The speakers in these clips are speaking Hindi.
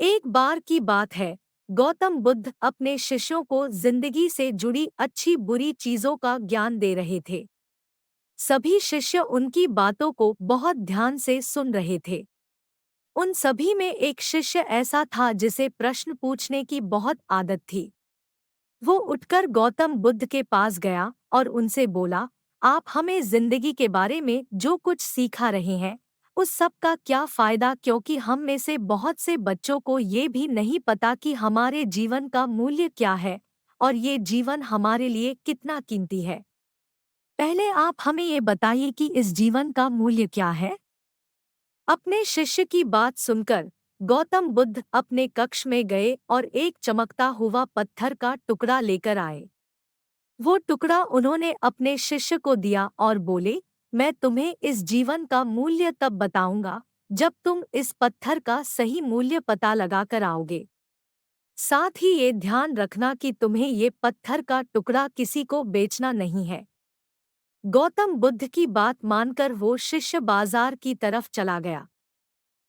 एक बार की बात है, गौतम बुद्ध अपने शिष्यों को जिंदगी से जुड़ी अच्छी बुरी चीजों का ज्ञान दे रहे थे। सभी शिष्य उनकी बातों को बहुत ध्यान से सुन रहे थे। उन सभी में एक शिष्य ऐसा था जिसे प्रश्न पूछने की बहुत आदत थी। वो उठकर गौतम बुद्ध के पास गया और उनसे बोला, आप हमें जिंदगी के बारे में जो कुछ सिखा रहे हैं, उस सब का क्या फायदा, क्योंकि हम में से बहुत से बच्चों को ये भी नहीं पता कि हमारे जीवन का मूल्य क्या है और ये जीवन हमारे लिए कितना कीमती है। पहले आप हमें ये बताइए कि इस जीवन का मूल्य क्या है? अपने शिष्य की बात सुनकर गौतम बुद्ध अपने कक्ष में गए और एक चमकता हुआ पत्थर का टुकड़ा लेकर आए। वो टुकड़ा उन्होंने अपने शिष्य को दिया और बोले, मैं तुम्हें इस जीवन का मूल्य तब बताऊंगा जब तुम इस पत्थर का सही मूल्य पता लगा कर आओगे। साथ ही ये ध्यान रखना कि तुम्हें ये पत्थर का टुकड़ा किसी को बेचना नहीं है। गौतम बुद्ध की बात मानकर वो शिष्य बाजार की तरफ चला गया।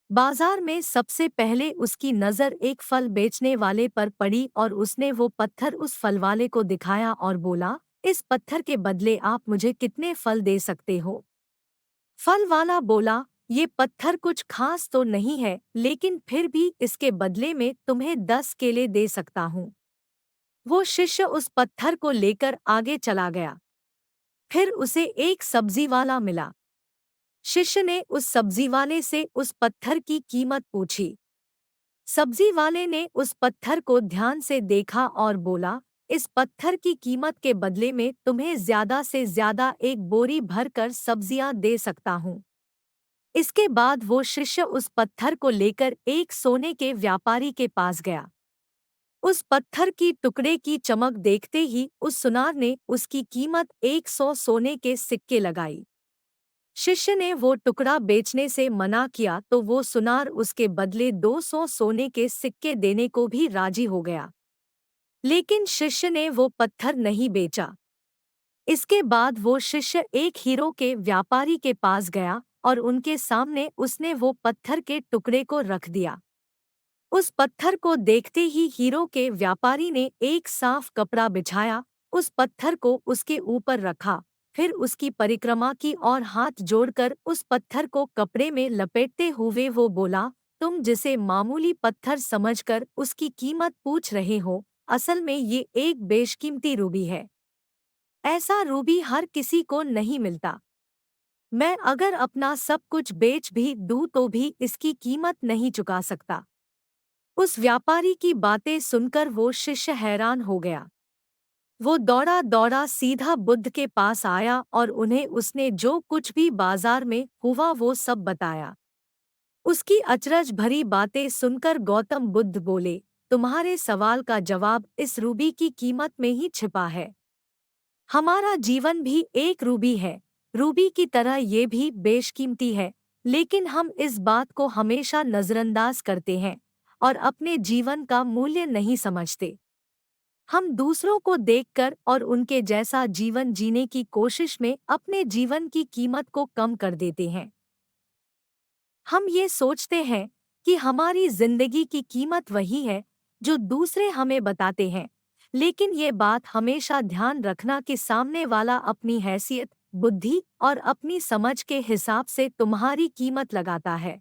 बाजार में सबसे पहले उसकी नज़र एक फल बेचने वाले पर पड़ी और उसने वो पत्थर उस फल वाले को दिखाया और बोला, इस पत्थर के बदले आप मुझे कितने फल दे सकते हो? फल वाला बोला, ये पत्थर कुछ खास तो नहीं है, लेकिन फिर भी इसके बदले में तुम्हें 10 केले दे सकता हूँ। वो शिष्य उस पत्थर को लेकर आगे चला गया। फिर उसे एक सब्जी वाला मिला। शिष्य ने उस सब्जी वाले से उस पत्थर की कीमत पूछी। सब्जी वाले ने उस पत्थर को ध्यान से देखा और बोला, इस पत्थर की कीमत के बदले में तुम्हें ज्यादा से ज्यादा एक बोरी भर कर सब्जियां दे सकता हूँ। इसके बाद वो शिष्य उस पत्थर को लेकर एक सोने के व्यापारी के पास गया। उस पत्थर की टुकड़े की चमक देखते ही उस सुनार ने उसकी कीमत 100 सोने के सिक्के लगाई। शिष्य ने वो टुकड़ा बेचने से मना किया तो वो सुनार उसके बदले 200 सोने के सिक्के देने को भी राजी हो गया। लेकिन शिष्य ने वो पत्थर नहीं बेचा। इसके बाद वो शिष्य एक हीरो के व्यापारी के पास गया और उनके सामने उसने वो पत्थर के टुकड़े को रख दिया। उस पत्थर को देखते ही हीरो के व्यापारी ने एक साफ कपड़ा बिछाया, उस पत्थर को उसके ऊपर रखा, फिर उसकी परिक्रमा की और हाथ जोड़कर उस पत्थर को कपड़े में लपेटते हुए वो बोला, तुम जिसे मामूली पत्थर समझकर उसकी कीमत पूछ रहे हो, असल में ये एक बेशकीमती रूबी है। ऐसा रूबी हर किसी को नहीं मिलता। मैं अगर अपना सब कुछ बेच भी दूं तो भी इसकी कीमत नहीं चुका सकता। उस व्यापारी की बातें सुनकर वो शिष्य हैरान हो गया। वो दौड़ा दौड़ा सीधा बुद्ध के पास आया और उन्हें उसने जो कुछ भी बाजार में हुआ वो सब बताया। उसकी अचरज भरी बातें सुनकर गौतम बुद्ध बोले, तुम्हारे सवाल का जवाब इस रूबी की कीमत में ही छिपा है। हमारा जीवन भी एक रूबी है, रूबी की तरह ये भी बेशकीमती है, लेकिन हम इस बात को हमेशा नज़रअंदाज करते हैं और अपने जीवन का मूल्य नहीं समझते। हम दूसरों को देखकर और उनके जैसा जीवन जीने की कोशिश में अपने जीवन की कीमत को कम कर देते हैं। हम ये सोचते हैं कि हमारी जिंदगी की कीमत वही है जो दूसरे हमें बताते हैं, लेकिन ये बात हमेशा ध्यान रखना कि सामने वाला अपनी हैसियत, बुद्धि और अपनी समझ के हिसाब से तुम्हारी कीमत लगाता है।